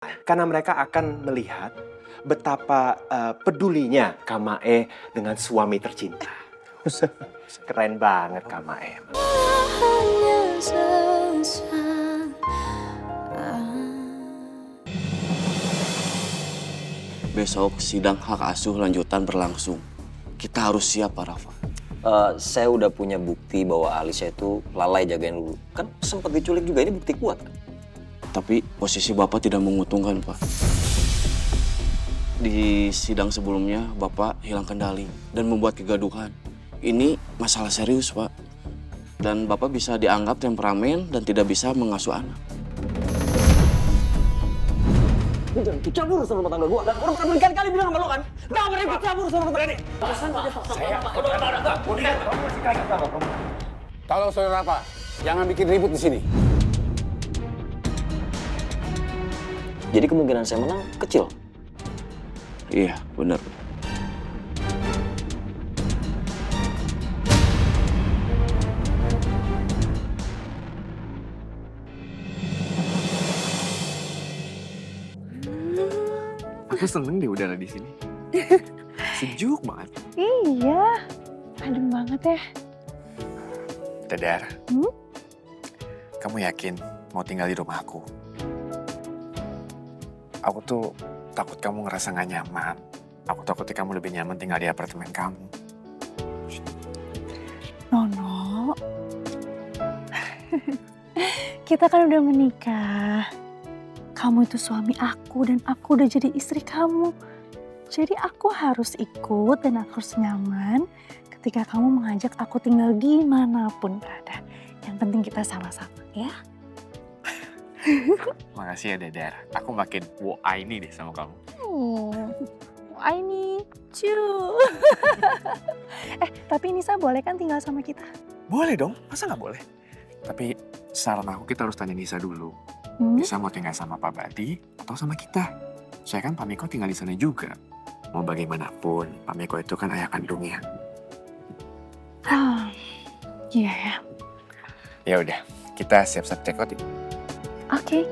Karena mereka akan melihat betapa pedulinya Kamae dengan suami tercinta. Keren banget Kamae. Besok sidang hak asuh lanjutan berlangsung. Kita harus siap, Pak Rafa. Saya udah punya bukti bahwa Alicia itu lalai jagain Lulu. Kan sempat diculik juga, ini bukti kuat. Tapi posisi Bapak tidak menguntungkan, Pak. Di sidang sebelumnya, Bapak hilang kendali dan membuat kegaduhan. Ini masalah serius, Pak. Dan Bapak bisa dianggap temperamen dan tidak bisa mengasuh anak. Lu jangan ikut campur urusan rumah tangga gua. Orang pernah berkali-kali bilang sama lo kan, nggak pernah ikut campur urusan rumah tangga. Tolong saudara Pak, jangan bikin ribut di sini. Jadi kemungkinan saya menang kecil. Iya, benar. Aku seneng deh udara di sini. Sejuk banget. Iya, adem banget ya. Dadar, kamu yakin mau tinggal di rumah aku? Aku tuh takut kamu ngerasa gak nyaman. Aku takutnya kamu lebih nyaman tinggal di apartemen kamu. Nono, kita kan udah menikah. Kamu itu suami aku dan aku udah jadi istri kamu. Jadi aku harus ikut dan aku harus nyaman ketika kamu mengajak aku tinggal dimanapun berada. Yang penting kita sama-sama ya. Makasih ya Dadar, aku makin ini deh sama kamu. I need you. Tapi Nisa boleh kan tinggal sama kita? Boleh dong, masa gak boleh? Tapi saran aku kita harus tanya Nisa dulu. Nisa mau tinggal sama Pak Badi atau sama kita? Saya kan Pak Miko tinggal di sana juga. Mau bagaimanapun, Pak Miko itu kan ayah kandungnya. Iya ya. Ya udah, kita siap-siap check out yuk. Oke.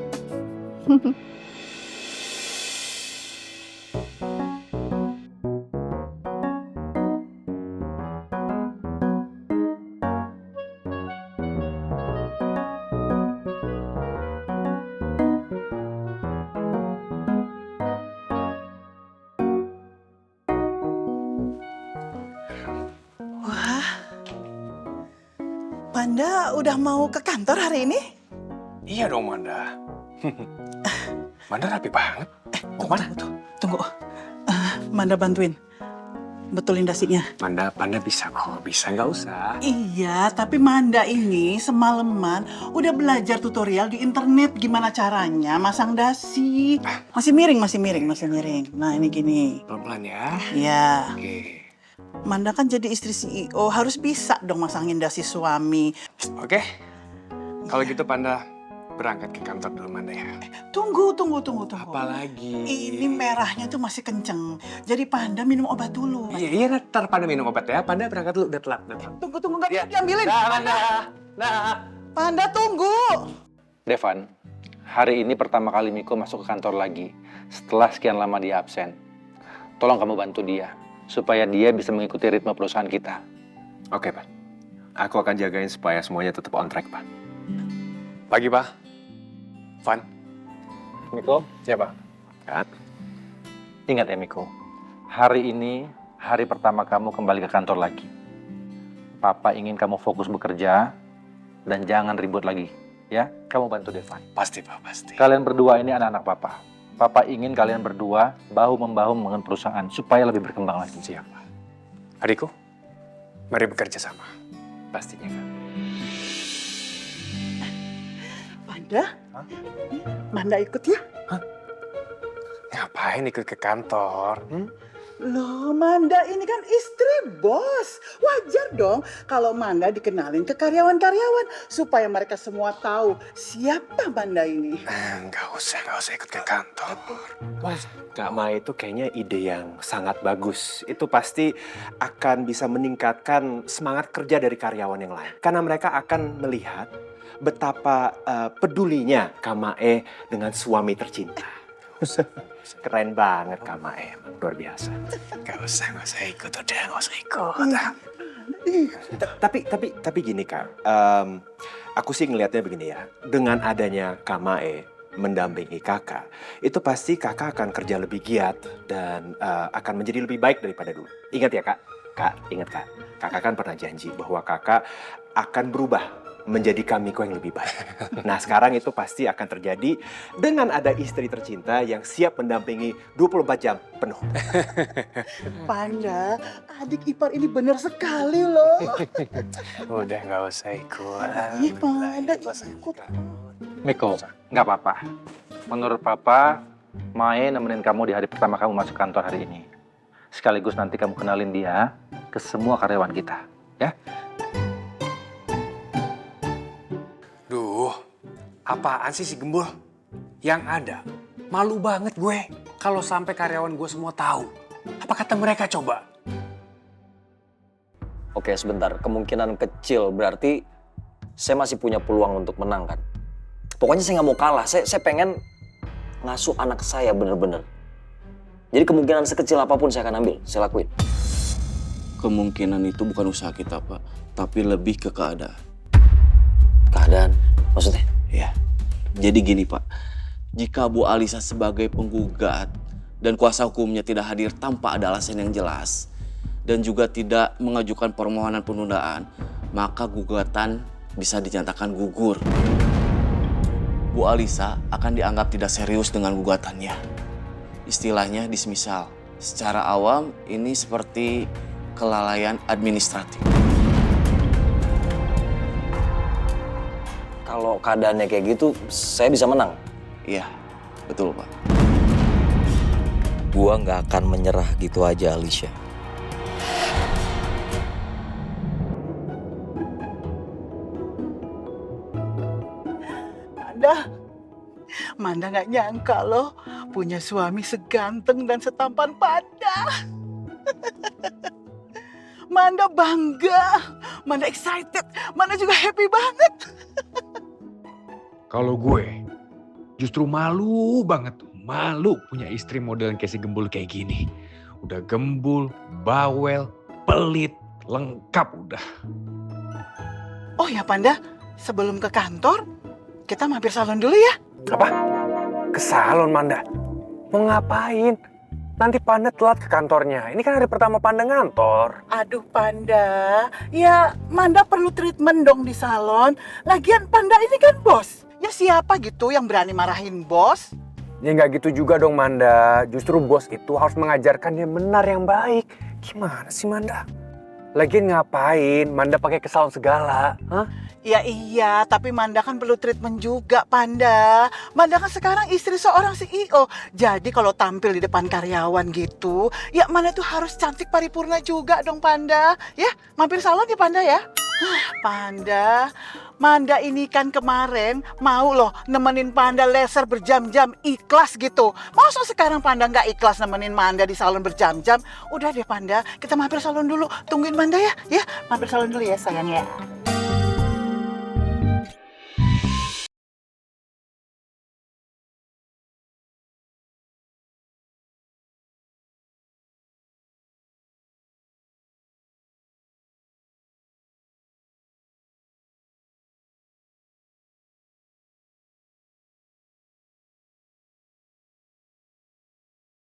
Wah, Panda udah mau ke kantor hari ini? Iya dong Manda. Manda rapi banget. Mau kemana? Tunggu, Manda bantuin betulin dasinya. Manda bisa kok, bisa nggak usah. Iya, tapi Manda ini semalaman udah belajar tutorial di internet gimana caranya masang dasi. Masih miring. Nah ini gini. Pelan-pelan ya. Iya, Oke. Manda kan jadi istri CEO, harus bisa dong masangin dasi suami. Oke. Kalau gitu Panda berangkat ke kantor dulu Manda ya. Tunggu. Apalagi? Ini merahnya tuh masih kenceng. Jadi Panda minum obat dulu. Iya, ntar Panda minum obat ya. Panda berangkat dulu, udah telat. Tunggu, nggak Iya. diambilin. Nah. Panda tunggu. Devan, hari ini pertama kali Miko masuk ke kantor lagi setelah sekian lama dia absen. Tolong kamu bantu dia supaya dia bisa mengikuti ritme perusahaan kita. Oke Pak, aku akan jagain supaya semuanya tetap on track Pak. Pagi Pak. Van. Miko, Siapa? Kan? ingat ya Miko, hari ini hari pertama kamu kembali ke kantor lagi. Papa ingin kamu fokus bekerja dan jangan ribut lagi, ya? Kamu bantu Devan. Pasti Pak, pasti. Kalian berdua ini anak-anak Papa. Papa ingin kalian berdua bahu-membahu membangun perusahaan supaya lebih berkembang lagi. Siap Pak. Adikku, mari bekerja sama. Pastinya kan. Manda? Manda ikut ya? Ngapain ikut ke kantor? Loh, Manda ini kan istri bos. Wajar dong kalau Manda dikenalin ke karyawan-karyawan supaya mereka semua tahu siapa Manda ini. Nggak usah ikut ke kantor. Kak Mai itu kayaknya ide yang sangat bagus. Itu pasti akan bisa meningkatkan semangat kerja dari karyawan yang lain. Karena mereka akan melihat betapa pedulinya Kamae dengan suami tercinta. Keren banget Kak Mae, emang luar biasa. Gak usah ikut, udah gak usah ikut. Tapi gini Kak, aku sih ngelihatnya begini ya. Dengan adanya Kak Mae mendampingi kakak, itu pasti kakak akan kerja lebih giat dan akan menjadi lebih baik daripada dulu. Ingat ya Kak, ingat Kak. Kakak kan pernah janji bahwa kakak akan berubah menjadi Kamiko yang lebih baik. Nah sekarang itu pasti akan terjadi dengan ada istri tercinta yang siap mendampingi 24 jam penuh. Panda, adik ipar ini benar sekali loh. Udah gak usah ikut. Iya Panda, ikut. Miko, nggak apa-apa. Menurut Papa, Mae nemenin kamu di hari pertama kamu masuk kantor hari ini. Sekaligus nanti kamu kenalin dia ke semua karyawan kita, ya? Duh, apaan sih si Gembul? Yang ada, malu banget gue kalau sampai karyawan gue semua tahu. Apa kata mereka coba? Oke, sebentar. Kemungkinan kecil berarti saya masih punya peluang untuk menang kan? Pokoknya saya nggak mau kalah. Saya pengen ngasuh anak saya bener-bener. Jadi kemungkinan sekecil apapun saya akan ambil, saya lakuin. Kemungkinan itu bukan usaha kita, Pak, tapi lebih ke keadaan. Keadaan, maksudnya? Ya, jadi gini Pak, jika Bu Alisa sebagai penggugat dan kuasa hukumnya tidak hadir tanpa ada alasan yang jelas dan juga tidak mengajukan permohonan penundaan, maka gugatan bisa dinyatakan gugur. Bu Alisa akan dianggap tidak serius dengan gugatannya. Istilahnya dismisal. Secara awam ini seperti kelalaian administratif. Kalau keadaannya kayak gitu, saya bisa menang. Iya, betul Pak. Gua nggak akan menyerah gitu aja, Alicia. Manda nggak nyangka loh punya suami seganteng dan setampan Panda. Manda bangga, Manda excited, Manda juga happy banget. Kalau gue justru malu banget tuh. Malu punya istri model yang kayak si Gembul kayak gini. Udah gembul, bawel, pelit, lengkap udah. Oh ya Panda, sebelum ke kantor, kita mampir salon dulu ya. Apa? Ke salon Manda? Mau ngapain? Nanti Panda telat ke kantornya. Ini kan hari pertama Panda ngantor. Aduh Panda, ya Manda perlu treatment dong di salon. Lagian Panda ini kan bos. Ya siapa gitu yang berani marahin bos? Ya nggak gitu juga dong Manda. Justru bos itu harus mengajarkan yang benar yang baik. Gimana sih Manda? Lagian ngapain Manda pakai ke salon segala? Hah? Ya iya, tapi Manda kan perlu treatment juga Panda. Manda kan sekarang istri seorang CEO. Jadi kalau tampil di depan karyawan gitu, ya Manda tuh harus cantik paripurna juga dong Panda. Ya, mampir salon ya Panda ya. Panda, Manda ini kan kemarin mau loh nemenin Panda laser berjam-jam, ikhlas gitu. Masa sekarang Panda nggak ikhlas nemenin Manda di salon berjam-jam? Udah deh Panda, kita mampir salon dulu. Tungguin Manda ya. Ya, mampir salon dulu ya sayang ya.